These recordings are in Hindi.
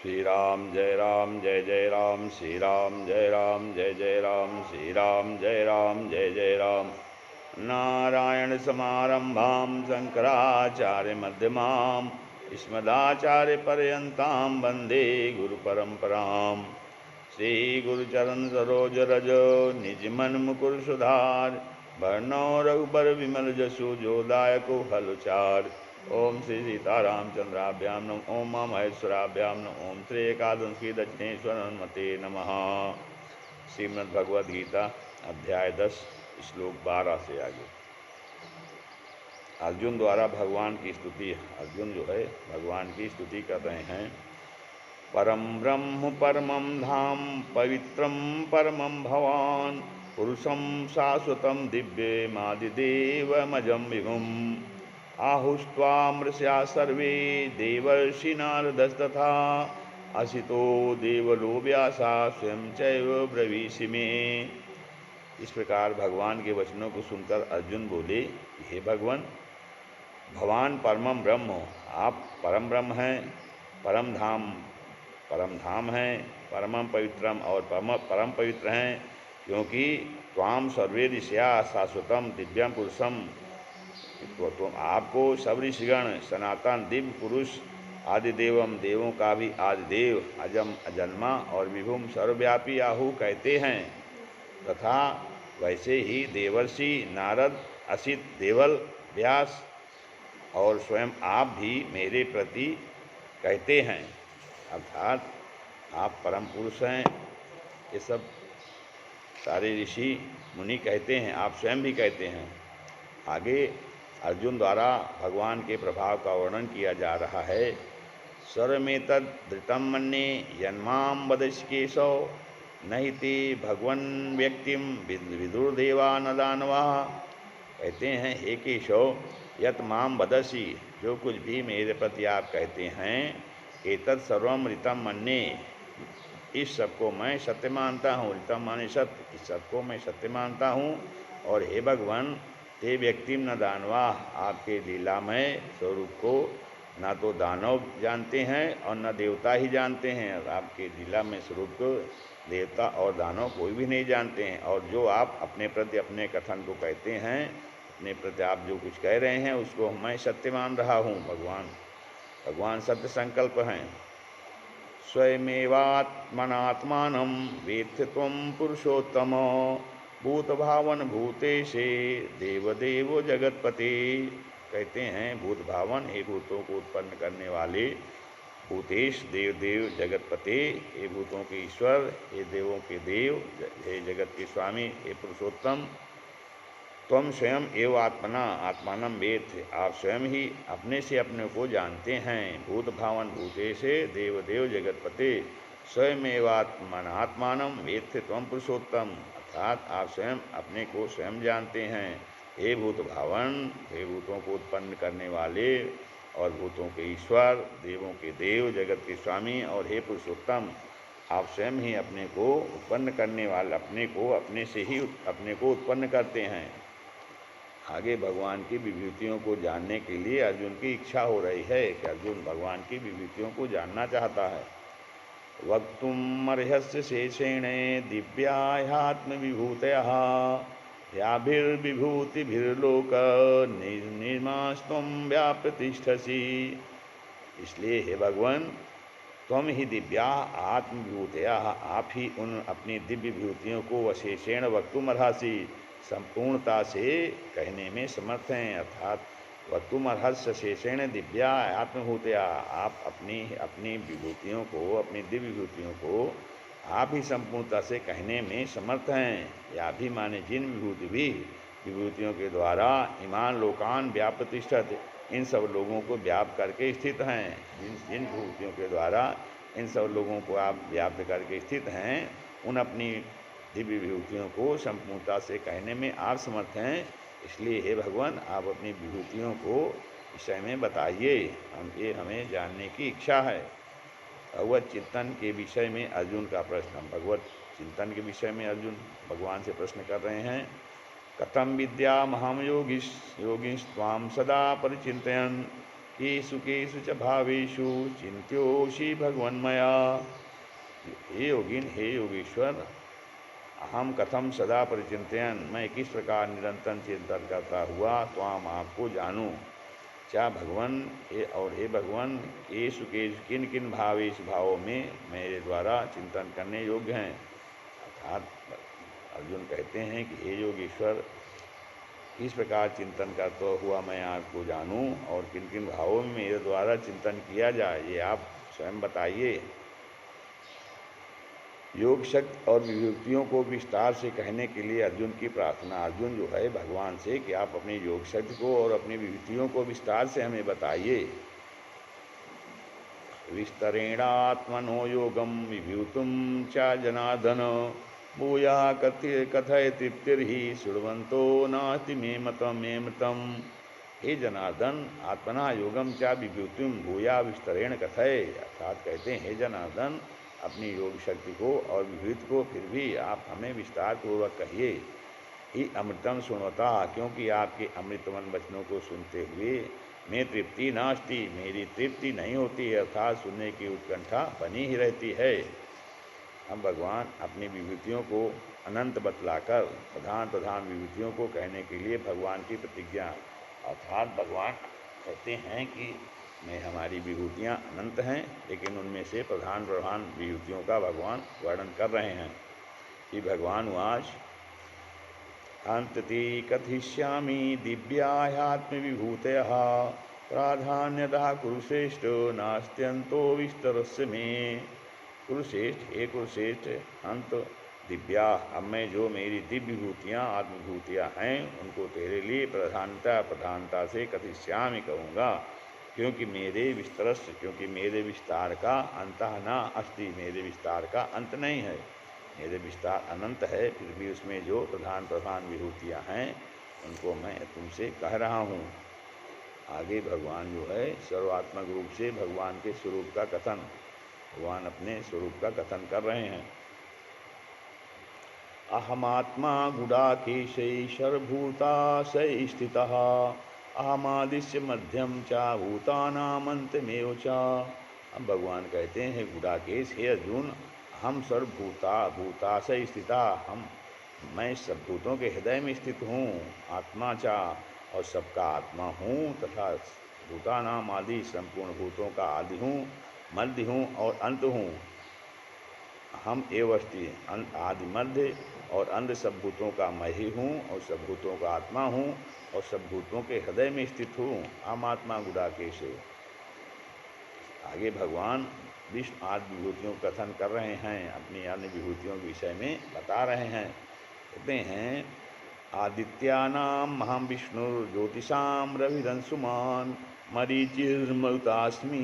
श्री राम जय जय राम, श्री राम जय राम जय जय राम, श्री राम जय राम जय जय राम। नारायण समारंभां शंकराचार्य मध्यमां अस्मदाचार्य पर्यन्तां वन्दे गुरुपरम्परां। श्री गुरुचरण सरोज रज निज मन मुकुर सुधार, वर्णो रघुबर विमल जसु जो दायको फलचार। ओम श्री सीतारामचंद्राभ्यां नम, ओम मां महेश्वराभ्यां नम, ओम श्री एकादशी दक्षिणेश्वर हनुमते नमः। श्रीमद् भगवद गीता अध्याय 10 श्लोक 12 से आगे। अर्जुन द्वारा भगवान की स्तुति। अर्जुन जो है भगवान की स्तुति कर रहे हैं। परम ब्रह्म परमं धाम पवित्रं परमं भवान, पुरुषं शाश्वतं दिव्यमादिदेवमजं विभुम्। आहुस्त्वामृषा सर्वे देवर्षि नारदस्तथा, असितो देवलो व्यासा स्वयं चैव ब्रवीषि मे। इस प्रकार भगवान के वचनों को सुनकर अर्जुन बोले, हे भगवान, भगवान परमं ब्रह्म हो, आप परम ब्रह्म हैं, परम धाम हैं, परमं पवित्रम और परम पवित्र हैं, क्योंकि त्वाम सर्वे ऋषया शाश्वतम दिव्यम पुरुषम। तो आपको सब ऋषिगण सनातन दिव्य पुरुष आदिदेवम, देवों का भी आदिदेव, अजम अजन्मा और विभुम सर्वव्यापी आहु कहते हैं। तथा वैसे ही देवर्षि नारद, असित, देवल, व्यास और स्वयं आप भी मेरे प्रति कहते हैं, अर्थात आप परम पुरुष हैं। ये सब सारे ऋषि मुनि कहते हैं, आप स्वयं भी कहते हैं। आगे अर्जुन द्वारा भगवान के प्रभाव का वर्णन किया जा रहा है। सर्वमेतद् धृतं मन्ये यन्मां वदसि केशव, नहि ते भगवन् व्यक्तिं विदुर्देवा न दानवाः। कहते हैं, हे केशव, यत् मां वदसि, जो कुछ भी मेरे प्रति आप कहते हैं, एतत् सर्वं ऋतं मन्ये, इस सबको मैं सत्य मानता हूँ। ऋतं माने सत्य, इस सबको मैं सत्य मानता हूँ। और हे भगवान, ते व्यक्तिम न दानवा, आपके लीलामय स्वरूप को ना तो दानव जानते हैं और न देवता ही जानते हैं। आपके लीलामय स्वरूप को देवता और दानव कोई भी नहीं जानते हैं। और जो आप अपने प्रति अपने कथन को कहते हैं, अपने प्रति आप जो कुछ कह रहे हैं, उसको मैं सत्य मान रहा हूँ। भगवान सत्य संकल्प हैं। स्वयमेवात्मनात्मानं वेत्थि त्वं पुरुषोत्तम, भूत भावन भूतेशे देवदेवो जगतपते। कहते हैं, भूत भावन, हे भूतों को उत्पन्न करने वाले, भूतेश देवदेव जगतपते, हे भूतों के ईश्वर, हे देवों के देव, हे जगत के स्वामी, हे पुरुषोत्तम। त्वं स्वयं एव आत्मना आत्मानं वेत्थ, आप स्वयं ही अपने से अपने को जानते हैं। भूत भावन भूतेशे देवदेव जगतपते, स्वयमेवात्मनात्मानं वेत्थ त्वं पुरुषोत्तम, अर्थात आप स्वयं अपने को स्वयं जानते हैं। हे भूत भावन, हे भूतों को उत्पन्न करने वाले और भूतों के ईश्वर, देवों के देव, जगत के स्वामी, और हे पुरुषोत्तम, आप स्वयं ही अपने को उत्पन्न करने वाले, अपने से ही अपने को उत्पन्न करते हैं। आगे भगवान की विभूतियों को जानने के लिए अर्जुन की इच्छा हो रही है कि अर्जुन भगवान की विभूतियों को जानना चाहता है। वक्तुमर्हस्य शेषेण दिव्याह्यात्मविभूतयः, याभिर्विभूतिभिर्लोक निर्मास्त्वं व्याप्रतिष्ठसि। इसलिए हे भगवान, त्वं ही दिव्या आत्मविभूतया, आप ही उन अपनी दिव्य विभूतियों को अशेषेण वक्तुमर्हसि, संपूर्णता से कहने में समर्थ हैं। अर्थात वक्तुमर्हस्य शेषेण दिव्या आत्मभूतया, आप अपनी विभूतियों को, अपनी दिव्य विभूतियों को आप ही संपूर्णता से कहने में समर्थ हैं। या भी माने जिन विभूतियों के द्वारा ईमान लोकान व्याप्रतिष्ठित, इन सब लोगों को व्याप्त करके स्थित हैं। जिन विभूतियों के द्वारा इन सब लोगों को आप व्याप्त करके स्थित हैं, उन अपनी दिव्य विभूतियों को संपूर्णता से कहने में आप समर्थ हैं। इसलिए हे भगवान, आप अपनी विभूतियों को विषय में बताइए, ये हमें जानने की इच्छा है। भगवत चिंतन के विषय में अर्जुन का प्रश्न। भगवत चिंतन के विषय में अर्जुन भगवान से प्रश्न कर रहे हैं। कथम विद्यामहं योगिस्त्वां सदा परिचिन्तयन्, केषु केषु च भावेषु चिन्त्योषि भगवन्मया। हे योगिन, हे योगेश्वर, अहम कथम सदा परिचिंतन, मैं किस प्रकार निरंतर चिंतन करता हुआ त्वाम आपको जानूं। क्या भगवान हे भगवान, केषु केषु किन किन भावेश भावों में मेरे द्वारा चिंतन करने योग्य हैं। अर्थात अर्जुन कहते हैं कि हे योगेश्वर, किस प्रकार चिंतन करता हुआ मैं आपको जानूं और किन किन भावों में मेरे द्वारा चिंतन किया जाए, ये आप स्वयं बताइए। योग शक्ति और विभूतियों को विस्तार से कहने के लिए अर्जुन की प्रार्थना। अर्जुन जो है भगवान से कि आप अपनी योग शक्ति को और अपनी विभूतियों को विस्तार से हमें बताइए। विस्तरेणात्मनो योगम विभूतुम च जनार्दन, भूया कथय तृप्तिर्हि शृण्वन्तो नास्ति मे मृतम। हे जनार्दन, आत्मना योगम च विभूतिम भूया विस्तरेण कथय। अर्थात कहते हैं, हे जनार्दन, अपनी योग शक्ति को और विभूति को फिर भी आप हमें विस्तार पूर्वक कहिए। ही अमृतम सुनवता, क्योंकि आपके अमृतमन वचनों को सुनते हुए मैं तृप्ति नास्ति, मेरी तृप्ति नहीं होती है, अर्थात सुनने की उत्कंठा बनी ही रहती है। हम भगवान अपनी विभूतियों को अनंत बतलाकर प्रधान प्रधान विभूतियों को कहने के लिए भगवान की प्रतिज्ञा, अर्थात भगवान कहते हैं कि मैं हमारी विभूतियाँ अनंत हैं, लेकिन उनमें से प्रधान प्रधान विभूतियों का भगवान वर्णन कर रहे हैं कि भगवान वाच अंतति कथिष्यामि दिव्याह्यात्मविभूतयः, प्राधान्यतः कुरुश्रेष्ठ नास्त्यन्तो विस्तरस्य मे। कुरुश्रेष्ठ, हे कुरुश्रेष्ठ, अंत दिव्या, अब मैं जो मेरी दिव्य विभूतियाँ आत्मविभूतियाँ हैं उनको तेरे लिए प्रधानता से कथिष्यामि कहूँगा, क्योंकि मेरे विस्तार का अंतः न अस्ति, मेरे विस्तार का अंत नहीं है। मेरे विस्तार अनंत है, फिर भी उसमें जो प्रधान प्रधान विभूतियाँ हैं उनको मैं तुमसे कह रहा हूँ। आगे भगवान जो है सर्वात्मक रूप से भगवान के स्वरूप का कथन, भगवान अपने स्वरूप का कथन कर रहे हैं। अहमात्मा गुडाकेशै सर्वभूताशय स्थितः, अहमादिश्य मध्यम च भूतानामंतमेव च। अब भगवान कहते हैं, गुडाकेश, हे अर्जुन, हम भूताशय स्थिता, मैं सब भूतों के हृदय में स्थित हूँ, आत्मा चा, और सबका आत्मा हूँ, तथा भूतानाम आदि, संपूर्ण भूतों का आदि हूँ, मध्य हूँ और अंत हूँ। हम एव अस्ति, आदि मध्य और अंध सब भूतों का मैं ही हूँ और सब भूतों का आत्मा हूँ और सब भूतों के हृदय में स्थित हूँ। हम आत्मा गुडाकेश। आगे भगवान विष्णु आदि विभूतियों का कथन कर रहे हैं, अपनी अन्य विभूतियों के विषय में बता रहे हैं। कहते हैं, आदित्यानाम महं विष्णु ज्योतिषाम रविरंशुमान, मरीचिर्मरुतास्मि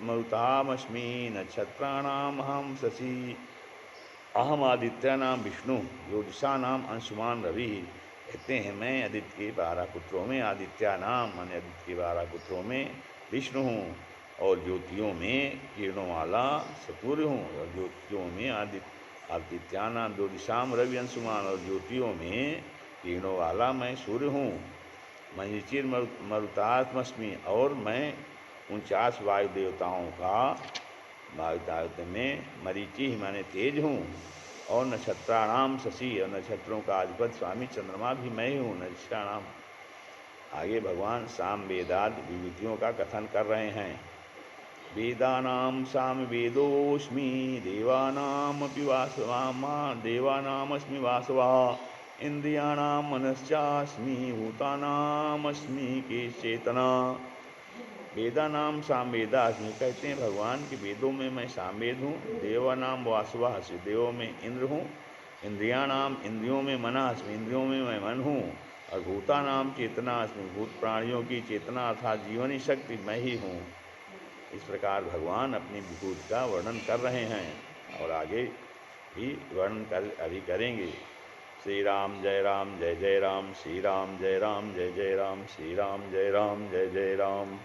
मरुतामस्मि, नक्षत्राणाम अहम शशि। अहम आदित्यानाम विष्णु ज्योतिषानाम अंशुमान रवि। कहते हैं, मैं आदित्य के 12 पुत्रों में, आदित्यानाम माने आदित्य के 12 पुत्रों में विष्णु हूँ, और ज्योतियों में किरणों वाला सूर्य हूँ। और ज्योतियों में आदित्यानाम ज्योतिषाम रवि अंशुमान, और ज्योतियों में किरणों वाला मैं सूर्य हूँ। मरीचिर मरुतात्मस्मि, और मैं 49 वायु देवताओं में मरीचि माने तेज हूँ। और नक्षत्राणाम शशि, और नक्षत्रों का अधिपति स्वामी चंद्रमा भी मैं हूँ। नक्षत्राणाम। आगे भगवान साम वेदादि विभूतियों का कथन कर रहे हैं। वेदानाम साम वेदोस्मि, देवानामपि देवानामस्मि वासवः, इंद्रियाणाम मनश्चास्मि, भूतानामस्मि के चेतना। वेदानाम सामवेदास्मि, कहते हैं भगवान कि वेदों में मैं सामवेद हूँ, देवानाम वासवः, देवों में इंद्र हूँ, इंद्रियाणाम इंद्रियों में मनस्मि, इंद्रियों में मैं मन हूँ, और भूतानाम चेतनास्मि, भूत प्राणियों की चेतना अर्थात जीवनी शक्ति मैं ही हूँ। इस प्रकार भगवान अपनी विभूति का वर्णन कर रहे हैं, और आगे भी वर्णन अभी करेंगे। श्री राम जय राम जय जय राम, श्री राम जय राम जय जय राम, श्री राम जय राम जय जय राम।